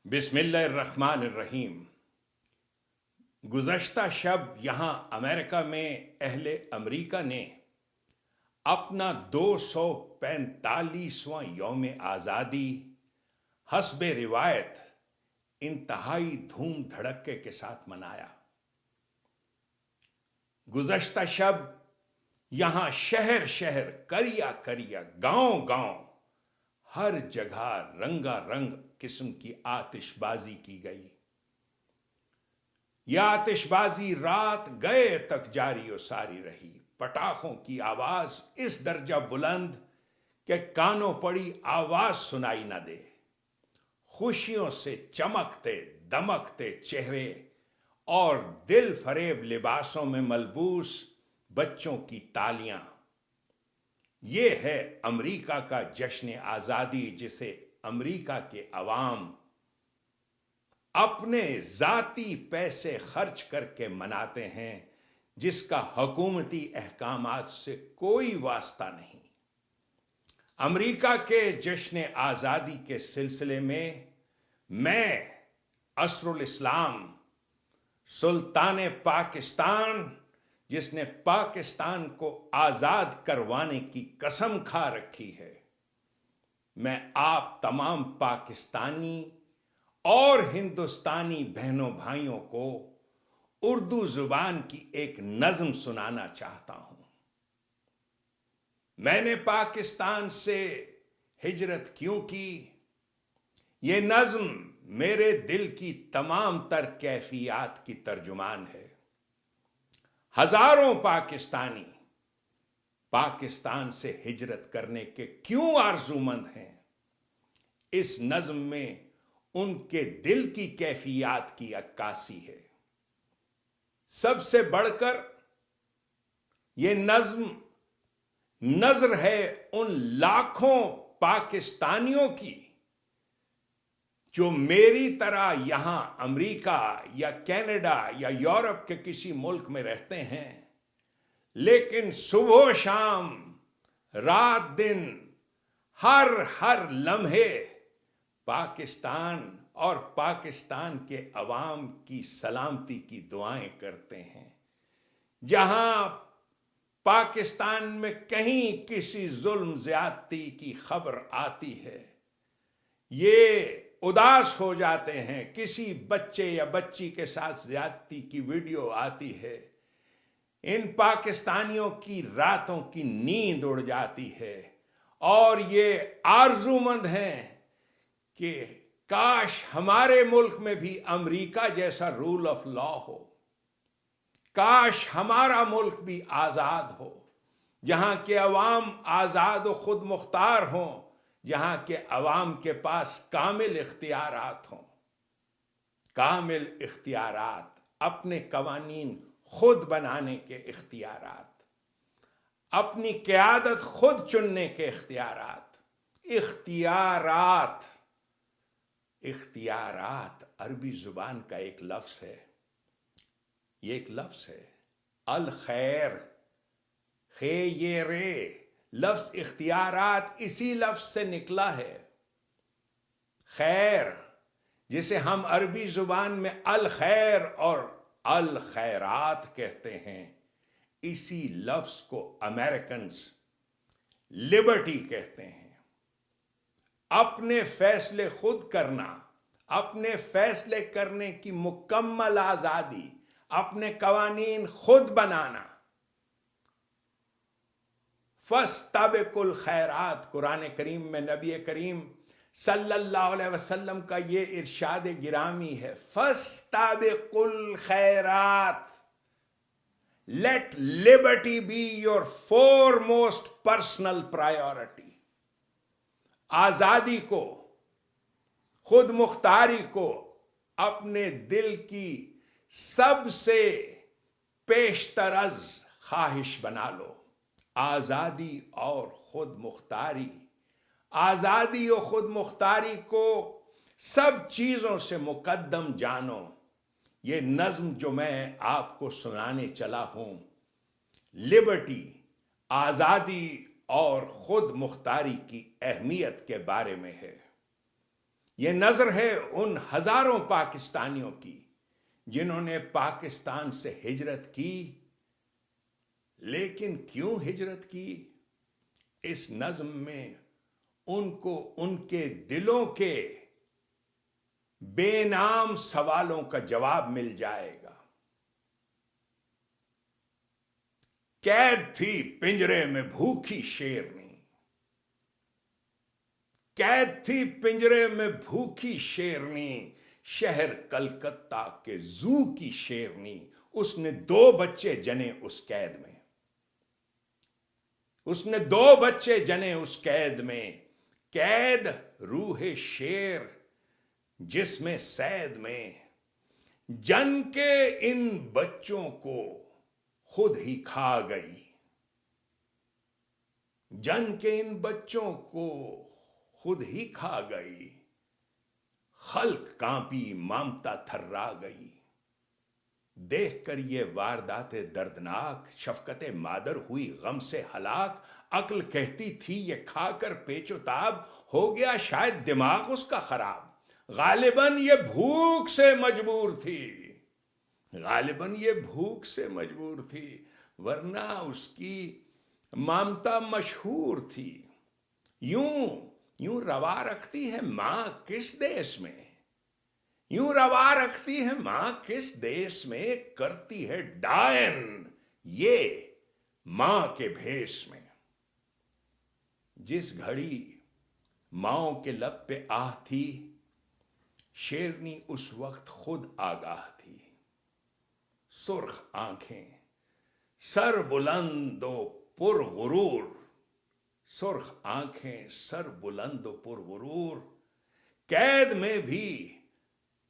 बिस्मिल्लाहिर्रहमानिर्रहीम। गुज़श्ता शब यहाँ अमेरिका में अहले अमरीका ने अपना 245वां यौम आज़ादी हस्बे रिवायत इंतहाई धूम धड़क्के के साथ मनाया। गुज़श्ता शब यहाँ शहर शहर, करिया करिया, गांव गांव, हर जगह रंगारंग किस्म की आतिशबाजी की गई। यह आतिशबाजी रात गए तक जारी और सारी रही। पटाखों की आवाज इस दर्जा बुलंद कि कानों पड़ी आवाज सुनाई न दे। खुशियों से चमकते दमकते चेहरे और दिल फरेब लिबासों में मलबूस बच्चों की तालियां। ये है अमरीका का जश्न आजादी, जिसे अमरीका के अवाम अपने जाती पैसे खर्च करके मनाते हैं, जिसका हुकूमती अहकामात से कोई वास्ता नहीं। अमरीका के जश्न आजादी के सिलसिले में मैं असरुल इस्लाम सुल्तान पाकिस्तान, जिसने पाकिस्तान को आजाद करवाने की कसम खा रखी है, मैं आप तमाम पाकिस्तानी और हिंदुस्तानी बहनों भाइयों को उर्दू जुबान की एक नज्म सुनाना चाहता हूं। मैंने पाकिस्तान से हिजरत क्यों की? यह नज्म मेरे दिल की तमाम तर कैफियत की तर्जुमान है। हजारों पाकिस्तानी पाकिस्तान से हिजरत करने के क्यों आरजूमंद हैं? इस नज्म में उनके दिल की कैफियत की अक्कासी है। सबसे बढ़कर यह नज्म नजर है उन लाखों पाकिस्तानियों की जो मेरी तरह यहां अमेरिका या कनाडा या यूरोप के किसी मुल्क में रहते हैं, लेकिन सुबह शाम रात दिन हर लम्हे पाकिस्तान और पाकिस्तान के अवाम की सलामती की दुआएं करते हैं। जहां पाकिस्तान में कहीं किसी जुल्म ज्यादती की खबर आती है, ये उदास हो जाते हैं। किसी बच्चे या बच्ची के साथ ज्यादती की वीडियो आती है, इन पाकिस्तानियों की रातों की नींद उड़ जाती है और ये आरजूमंद हैं कि काश हमारे मुल्क में भी अमेरिका जैसा रूल ऑफ लॉ हो। काश हमारा मुल्क भी आजाद हो, जहां के अवाम आजाद और खुद मुख्तार हों, जहां के अवाम के पास कामिल इख्तियारात हों। कामिल इख्तियारात, अपने कवानीन खुद बनाने के इख्तियारात, अपनी क़यादत खुद चुनने के इख्तियारात। इख्तियारात इख्तियारात अरबी जुबान का एक लफ्ज है। ये एक लफ्ज है अल खैर, खे ये रे लफ्ज इख्तियारात इसी लफ्ज से निकला है। खैर, जिसे हम अरबी जुबान में अल खैर और अल खैरात कहते हैं, इसी लफ्ज को अमेरिकन्स लिबर्टी कहते हैं। अपने फैसले खुद करना, अपने फैसले करने की मुकम्मल आजादी, अपने कवानीन खुद बनाना। फस्तबिकुल खैरात, कुरान करीम में नबी करीम सल्लल्लाहु अलैहि वसल्लम का ये इरशाद गिरामी है, फस्तबिकुल खैरात, let liberty be your foremost personal priority. आजादी को, खुद मुख्तारी को अपने दिल की सबसे पेशतरज ख्वाहिश बना लो। आजादी और खुद मुख्तारी, आजादी और खुद मुख्तारी को सब चीजों से मुकद्दम जानो। ये नज्म जो मैं आपको सुनाने चला हूं, लिबर्टी, आजादी और खुद मुख्तारी की अहमियत के बारे में है। ये नजर है उन हजारों पाकिस्तानियों की जिन्होंने पाकिस्तान से हिजरत की। लेकिन क्यों हिजरत की? इस नज्म में उनको उनके दिलों के बेनाम सवालों का जवाब मिल जाएगा। कैद थी पिंजरे में भूखी शेरनी, कैद थी पिंजरे में भूखी शेरनी, शहर कलकत्ता के जू की शेरनी। उसने 2 बच्चे जने उस कैद में, उसने 2 बच्चे जने उस कैद में। कैद रूहे शेर जिसमें सैद में, जन के इन बच्चों को खुद ही खा गई, जन के इन बच्चों को खुद ही खा गई। खल्क कांपी ममता थर्रा गई, देखकर ये वारदाते दर्दनाक, शफकते मादर हुई गम से हलाक। अक्ल कहती थी ये खाकर पेचोताब, हो गया शायद दिमाग उसका खराब। गालिबन ये भूख से मजबूर थी, गालिबन ये भूख से मजबूर थी, वरना उसकी ममता मशहूर थी। यूं रवा रखती है मां किस देश में, यूं रवा रखती है मां किस देश में, करती है डायन ये मां के भेष में। जिस घड़ी माओ के लब पे आह थी, शेरनी उस वक्त खुद आगाह थी। सुर्ख आंखें सर बुलंदो पुरगुरूर, सुर्ख आंखें सर बुलंदो पुरगुरूर, कैद में भी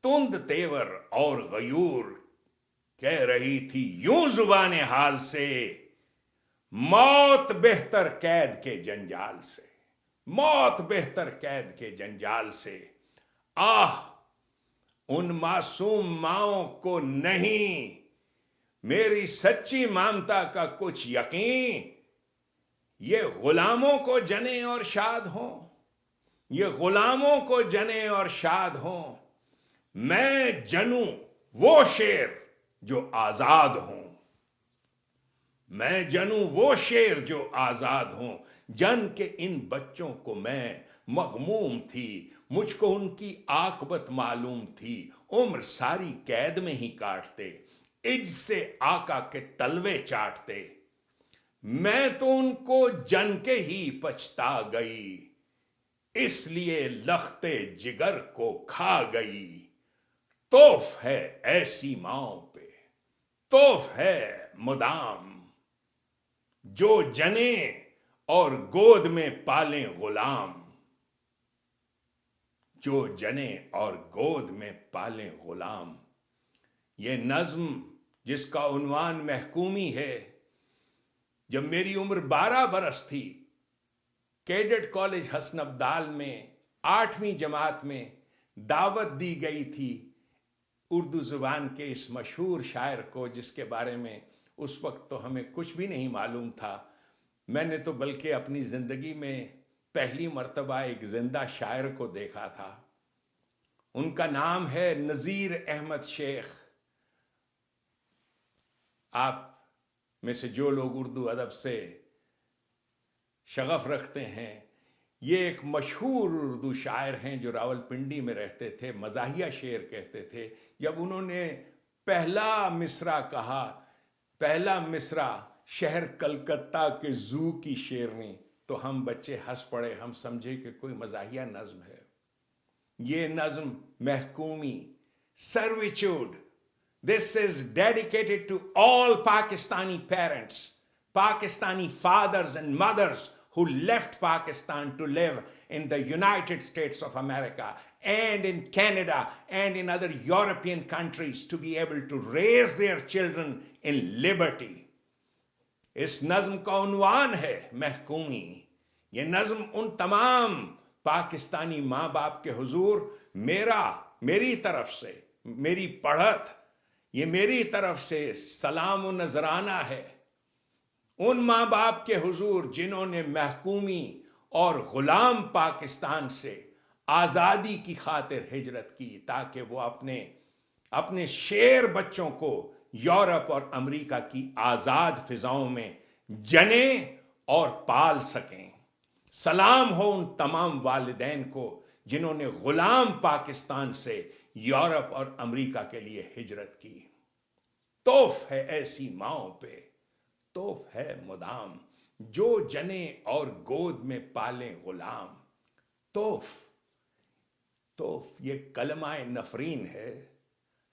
तुंद तेवर और गयूर। कह रही थी यूं जुबाने हाल से, मौत बेहतर कैद के जंजाल से, मौत बेहतर कैद के जंजाल से। आह उन मासूम माओं को नहीं मेरी सच्ची ममता का कुछ यकीन। ये गुलामों को जने और शाद हों, ये गुलामों को जने और शाद हों। मैं जनूं वो शेर जो आजाद हों, मैं जनूं वो शेर जो आजाद हों। जन के इन बच्चों को मैं मगमूम थी, मुझको उनकी आकबत मालूम थी। उम्र सारी कैद में ही काटते, इज से आका के तलवे चाटते। मैं तो उनको जन के ही पछता गई, इसलिए लख्ते जिगर को खा गई। तोफ है ऐसी माओं पे, तोफ है मुदाम, जो जने और गोद में पालें गुलाम, जो जने और गोद में पालें गुलाम। ये नज्म जिसका उन्वान महकूमी है, जब मेरी उम्र 12 बरस थी, कैडेट कॉलेज हसनबदाल में 8वीं जमात में दावत दी गई थी उर्दू जुबान के इस मशहूर शायर को, जिसके बारे में उस वक्त तो हमें कुछ भी नहीं मालूम था। मैंने तो बल्कि अपनी ज़िंदगी में पहली मर्तबा एक जिंदा शायर को देखा था। उनका नाम है नज़ीर अहमद शेख। आप में से जो लोग उर्दू अदब से शगफ रखते हैं, ये एक मशहूर उर्दू शायर हैं जो रावलपिंडी में रहते थे, मज़ाहिया शेर कहते थे। जब उन्होंने पहला मिसरा कहा, पहला मिसरा शहर कलकत्ता के जू की शेरनी, तो हम बच्चे हंस पड़े, हम समझे कि कोई मज़ाहिया नज़्म है। ये नज़्म महकूमी, servitude, this is dedicated to all Pakistani parents, Pakistani fathers and mothers who left Pakistan to live in the United States of America and in Canada and in other European countries to be able to raise their children in liberty. इस नज़्म का उन्वान है महकूमी। ये नज़्म उन तमाम पाकिस्तानी माँ बाप के हुजूर मेरी तरफ से, मेरी पढ़त, ये मेरी तरफ से सलाम व नजराना है उन माँ बाप के हुजूर जिन्होंने महकूमी और गुलाम पाकिस्तान से आजादी की खातिर हिजरत की ताकि वो अपने अपने शेर बच्चों को यूरोप और अमेरिका की आजाद फिजाओं में जने और पाल सकें। सलाम हो उन तमाम वालिदैन को जिन्होंने गुलाम पाकिस्तान से यूरोप और अमेरिका के लिए हिजरत की। तोफ है ऐसी माओं पे, तोफ है मुदाम, जो जने और गोद में पाले गुलाम। तोफ, तोफ ये कलमाए नफरीन है।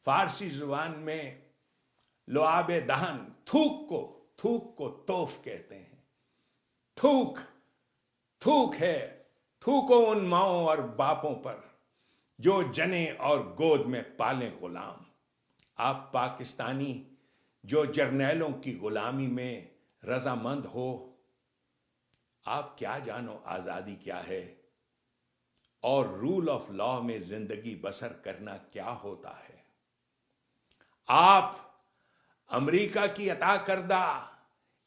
फारसी जुबान में लुआब दहन, थूक को तोफ कहते हैं। थूक, थूक है, थूको उन माओं और बापों पर जो जने और गोद में पाले गुलाम। आप पाकिस्तानी जो जर्नैलों की गुलामी में रजामंद हो, आप क्या जानो आजादी क्या है और रूल ऑफ लॉ में जिंदगी बसर करना क्या होता है। आप अमेरिका की अता करदा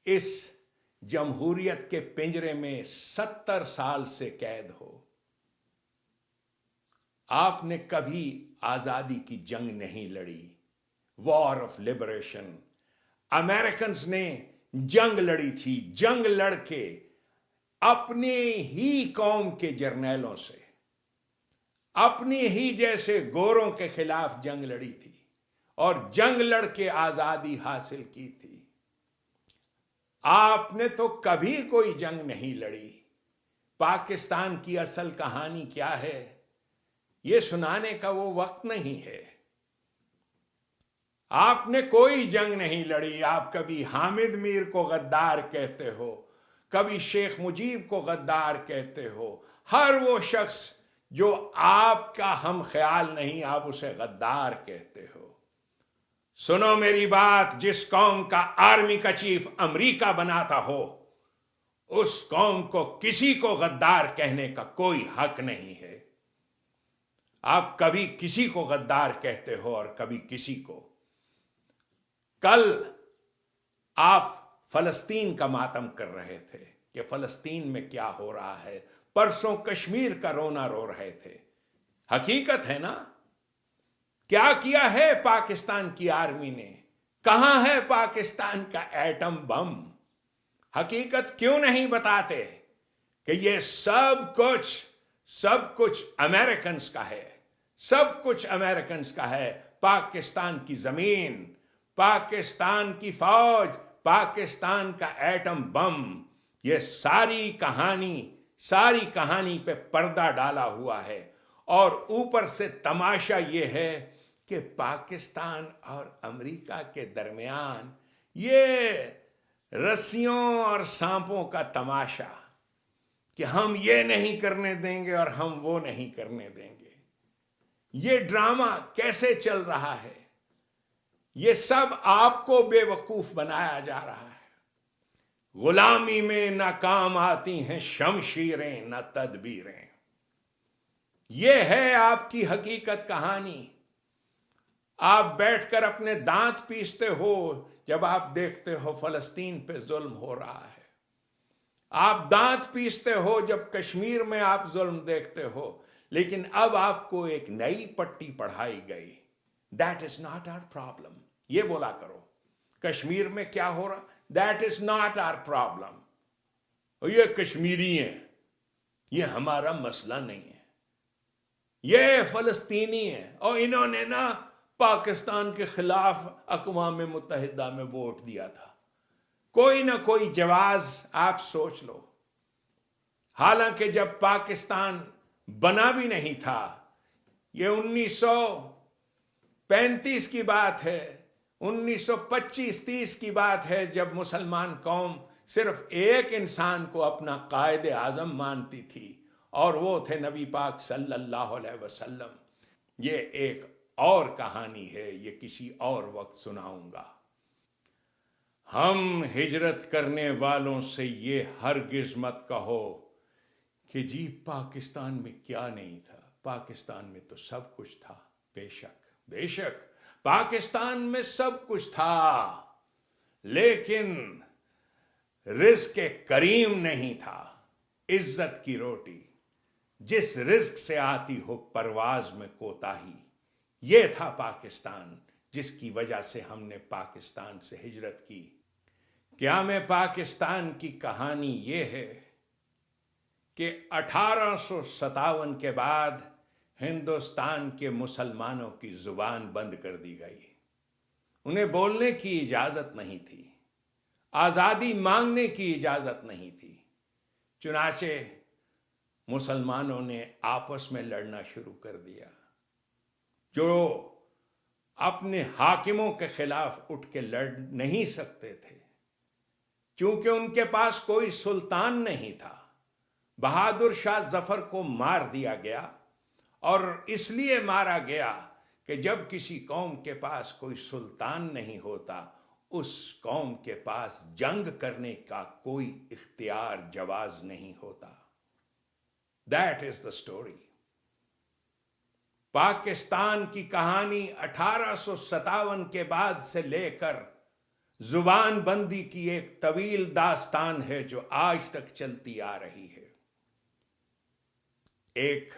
इस जमहूरियत के पिंजरे में 70 साल से कैद हो। आपने कभी आजादी की जंग नहीं लड़ी, वॉर ऑफ लिबरेशन। अमेरिकन ने जंग लड़ी थी, जंग लड़के अपने ही कौम के जर्नैलों से, अपनी ही जैसे गोरों के खिलाफ जंग लड़ी थी और जंग लड़के आजादी हासिल की थी। आपने तो कभी कोई जंग नहीं लड़ी। पाकिस्तान की असल कहानी क्या है, यह सुनाने का वो वक्त नहीं है। आपने कोई जंग नहीं लड़ी। आप कभी हामिद मीर को गद्दार कहते हो, कभी शेख मुजीब को गद्दार कहते हो। हर वो शख्स जो आपका हम ख्याल नहीं, आप उसे गद्दार कहते हो। सुनो मेरी बात, जिस कौम का आर्मी का चीफ अमेरिका बनाता हो, उस कौम को किसी को गद्दार कहने का कोई हक नहीं है। आप कभी किसी को गद्दार कहते हो और कभी किसी को। कल आप फलस्तीन का मातम कर रहे थे कि फलस्तीन में क्या हो रहा है, परसों कश्मीर का रोना रो रहे थे। हकीकत है ना, क्या किया है पाकिस्तान की आर्मी ने, कहां है पाकिस्तान का एटम बम। हकीकत क्यों नहीं बताते कि ये सब कुछ अमेरिकन्स का है, सब कुछ अमेरिकन्स का है। पाकिस्तान की जमीन, पाकिस्तान की फौज, पाकिस्तान का एटम बम, ये सारी कहानी पे पर्दा डाला हुआ है। और ऊपर से तमाशा ये है कि पाकिस्तान और अमेरिका के दरमियान ये रस्सियों और सांपों का तमाशा कि हम ये नहीं करने देंगे और हम वो नहीं करने देंगे। ये ड्रामा कैसे चल रहा है, ये सब आपको बेवकूफ बनाया जा रहा है। गुलामी में ना काम आती हैं शमशीरें न तदबीरें। ये है आपकी हकीकत कहानी। आप बैठकर अपने दांत पीसते हो जब आप देखते हो फलस्तीन पे जुल्म हो रहा है। आप दांत पीसते हो जब कश्मीर में आप जुल्म देखते हो। लेकिन अब आपको एक नई पट्टी पढ़ाई गई, that is not our problem. ये बोला करो, कश्मीर में क्या हो रहा, that is not our problem. ये कश्मीरी हैं, ये हमारा मसला नहीं है, ये फलस्तीनी है और इन्होंने ना पाकिस्तान के खिलाफ अक़वाम मुत्तहिदा में वोट दिया था। कोई ना कोई जवाज आप सोच लो। हालांकि जब पाकिस्तान बना भी नहीं था, ये 1935 की बात है, 1925-30 की बात है, जब मुसलमान कौम सिर्फ एक इंसान को अपना कायद आज़म मानती थी और वो थे नबी पाक सल्लल्लाहु अलैहि वसल्लम। ये एक और कहानी है, ये किसी और वक्त सुनाऊंगा। हम हिजरत करने वालों से ये हरगिज मत कहो कि जी पाकिस्तान में क्या नहीं था। पाकिस्तान में तो सब कुछ था। बेशक पाकिस्तान में सब कुछ था, लेकिन रिज़्क़ करीम नहीं था, इज्जत की रोटी। जिस रिज्क से आती हो परवाज में कोताही। ये था पाकिस्तान जिसकी वजह से हमने पाकिस्तान से हिजरत की। क्या में पाकिस्तान की कहानी ये है कि 1857 के बाद हिंदुस्तान के मुसलमानों की जुबान बंद कर दी गई। उन्हें बोलने की इजाजत नहीं थी, आजादी मांगने की इजाजत नहीं थी। चुनाचे मुसलमानों ने आपस में लड़ना शुरू कर दिया। जो अपने हाकिमों के खिलाफ उठ के लड़ नहीं सकते थे, क्योंकि उनके पास कोई सुल्तान नहीं था। बहादुर शाह जफर को मार दिया गया, और इसलिए मारा गया कि जब किसी कौम के पास कोई सुल्तान नहीं होता, उस कौम के पास जंग करने का कोई इख्तियार जवाज नहीं होता। That is the story. Pakistan की कहानी 1857 के बाद से लेकर जुबान बंदी की एक तवील दास्तान है जो आज तक चलती आ रही है। एक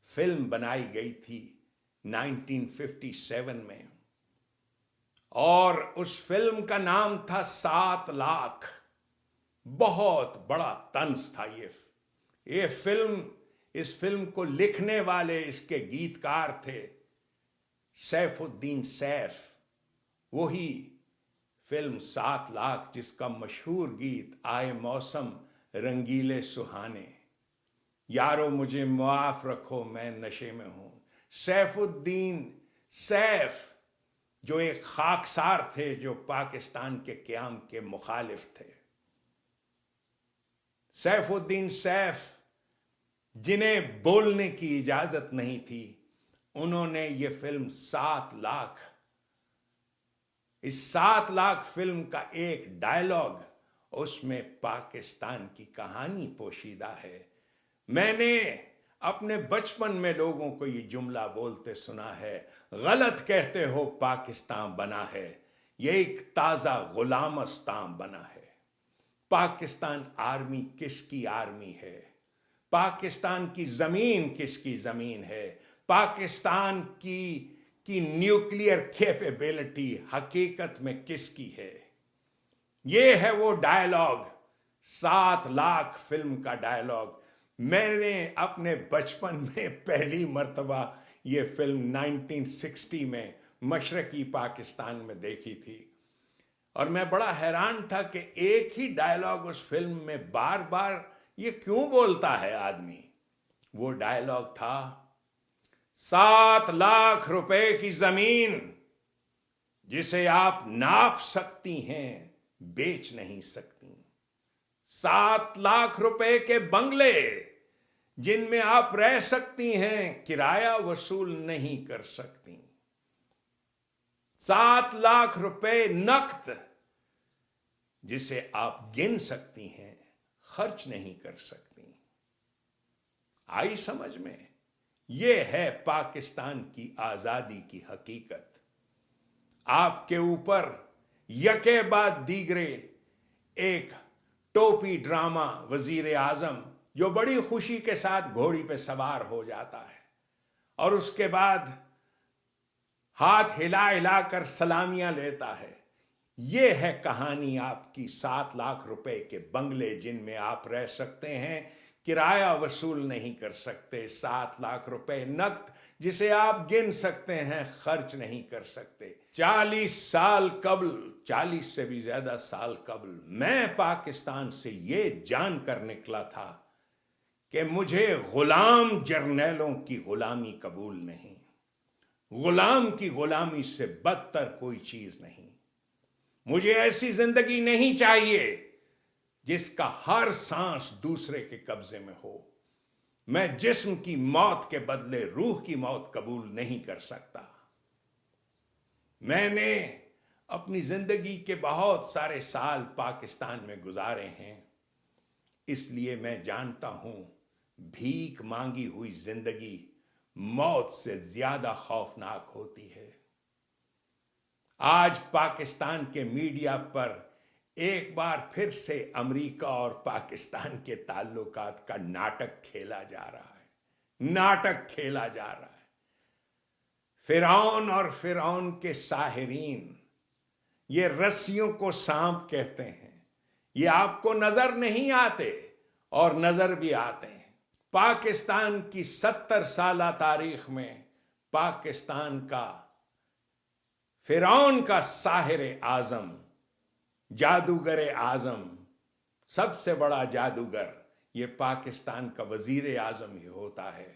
फिल्म बनाई गई थी 1957 में, और उस फिल्म का नाम था 7 लाख। बहुत बड़ा तंज था ये फिल्म। इस फिल्म को लिखने वाले इसके गीतकार थे सैफुद्दीन सैफ। वही फिल्म 7 लाख जिसका मशहूर गीत आए मौसम रंगीले सुहाने, यारो मुझे मुआफ रखो मैं नशे में हूं। सैफुद्दीन सैफ जो एक खाकसार थे, जो पाकिस्तान के क़याम के मुखालिफ थे। सैफुद्दीन सैफ जिन्हें बोलने की इजाजत नहीं थी, उन्होंने ये फिल्म 7 लाख, इस 7 लाख फिल्म का एक डायलॉग, उसमें पाकिस्तान की कहानी पोशीदा है। मैंने अपने बचपन में लोगों को ये जुमला बोलते सुना है, गलत कहते हो पाकिस्तान बना है, ये एक ताजा गुलामस्तान बना है। पाकिस्तान आर्मी किसकी आर्मी है? पाकिस्तान की जमीन किसकी जमीन है? पाकिस्तान की न्यूक्लियर कैपेबिलिटी हकीकत में किसकी है? ये है वो डायलॉग, 7 लाख फिल्म का डायलॉग। मैंने अपने बचपन में पहली मर्तबा ये फिल्म 1960 में मशरकी पाकिस्तान में देखी थी, और मैं बड़ा हैरान था कि एक ही डायलॉग उस फिल्म में बार बार ये क्यों बोलता है आदमी। वो डायलॉग था, 7 लाख रुपए की जमीन जिसे आप नाप सकती हैं बेच नहीं सकती। 7 लाख रुपए के बंगले जिनमें आप रह सकती हैं, किराया वसूल नहीं कर सकती। 7 लाख रुपए नकद जिसे आप गिन सकती हैं, खर्च नहीं कर सकती। आई समझ में? यह है पाकिस्तान की आजादी की हकीकत। आपके ऊपर यके बाद दीगरे एक टोपी ड्रामा वजीर आजम, जो बड़ी खुशी के साथ घोड़ी पे सवार हो जाता है और उसके बाद हाथ हिला हिलाकर सलामियां लेता है। ये है कहानी आपकी 7 लाख रुपए के बंगले जिनमें आप रह सकते हैं, किराया वसूल नहीं कर सकते। 7 लाख रुपए नकद जिसे आप गिन सकते हैं, खर्च नहीं कर सकते। 40 साल कबल, 40 से भी ज्यादा साल कबल, मैं पाकिस्तान से ये जानकर निकला था कि मुझे गुलाम जर्नैलों की गुलामी कबूल नहीं। गुलाम की गुलामी से बदतर कोई चीज नहीं। मुझे ऐसी जिंदगी नहीं चाहिए जिसका हर सांस दूसरे के कब्जे में हो। मैं जिस्म की मौत के बदले रूह की मौत कबूल नहीं कर सकता। मैंने अपनी जिंदगी के बहुत सारे साल पाकिस्तान में गुजारे हैं, इसलिए मैं जानता हूं भीख मांगी हुई जिंदगी मौत से ज्यादा खौफनाक होती है। आज पाकिस्तान के मीडिया पर एक बार फिर से अमेरिका और पाकिस्तान के ताल्लुकात का नाटक खेला जा रहा है। नाटक खेला जा रहा है। फिरौन और फिरौन के साहिरीन, ये रस्सियों को सांप कहते हैं। ये आपको नजर नहीं आते और नजर भी आते हैं। पाकिस्तान की 70 साला तारीख में पाकिस्तान का फिरौन का साहिर आजम, जादूगर आजम, सबसे बड़ा जादूगर ये पाकिस्तान का वजीर आजम ही होता है।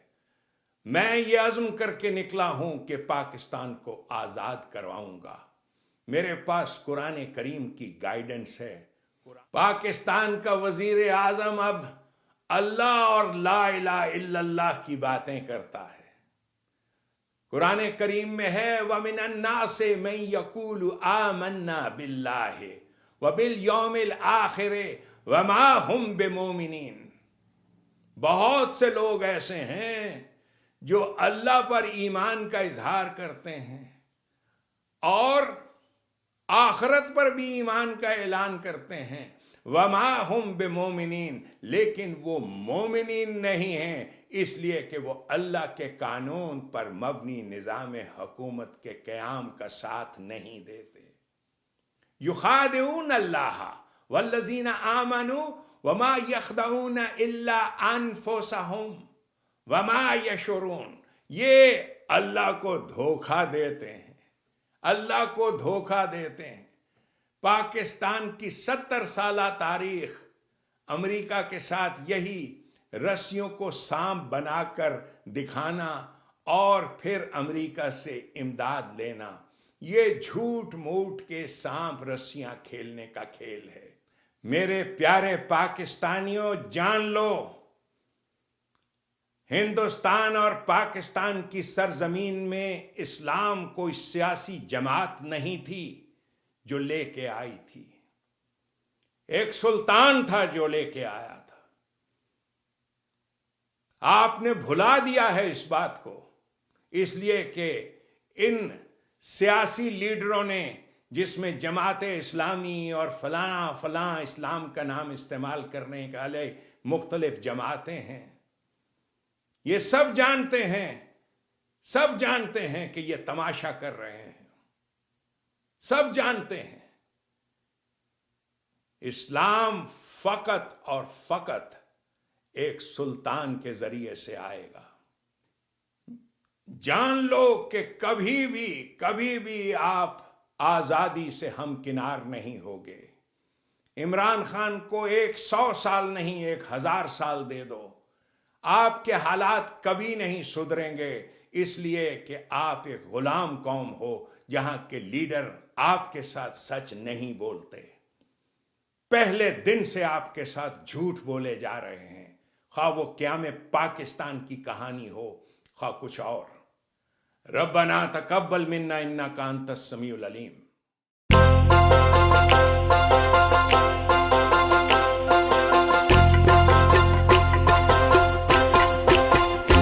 मैं ये अज़्म करके निकला हूं कि पाकिस्तान को आज़ाद करवाऊंगा। मेरे पास कुरान करीम की गाइडेंस है। पाकिस्तान का वजीर आजम अब अल्लाह और ला इलाहा इल्लल्लाह की बातें करता है। कुरान करीम में है, व मिनन नासे मन यकूलु आमन्ना बिल्लाहि व बिल यौमिल आखिर व मा हुम बिमुमिनीन। बहुत से लोग ऐसे हैं जो अल्लाह पर ईमान का इजहार करते हैं और आखिरत पर भी ईमान का ऐलान करते हैं। वमा हुम बिमोमिनीन, लेकिन वो मोमिनीन नहीं हैं, इसलिए कि वो अल्लाह के कानून पर मबनी निज़ाम हुकूमत के क़याम का साथ नहीं देते। युखादिऊन अल्लाह वल्लज़ीना आमनू वमा यख़दऊन इल्ला अनफुसहुम वमा यशुरून। ये अल्लाह को धोखा देते हैं, अल्लाह को धोखा देते हैं। पाकिस्तान की 70 साला तारीख अमेरिका के साथ यही रस्सियों को सांप बनाकर दिखाना और फिर अमेरिका से इमदाद लेना, ये झूठ मूठ के सांप रस्सियां खेलने का खेल है। मेरे प्यारे पाकिस्तानियों, जान लो, हिंदुस्तान और पाकिस्तान की सरजमीन में इस्लाम कोई सियासी जमात नहीं थी जो लेके आई थी। एक सुल्तान था जो लेके आया था। आपने भुला दिया है इस बात को, इसलिए कि इन सियासी लीडरों ने, जिसमें जमात इस्लामी और फलाना फलां इस्लाम का नाम इस्तेमाल करने वाले मुख्तलिफ जमातें हैं, ये सब जानते हैं, सब जानते हैं कि ये तमाशा कर रहे हैं। सब जानते हैं इस्लाम फकत और फकत एक सुल्तान के जरिए से आएगा। जान लो कि कभी भी आप आजादी से हमकिनार नहीं होगे। इमरान खान को 100 साल नहीं 1000 साल दे दो, आपके हालात कभी नहीं सुधरेंगे, इसलिए कि आप एक गुलाम कौम हो जहां के लीडर आपके साथ सच नहीं बोलते। पहले दिन से आपके साथ झूठ बोले जा रहे हैं, खा वो क़याम पाकिस्तान की कहानी हो, खा कुछ और। रब्बना तकब्बल मिन्ना इन्नका अंतस समीउल अलीम।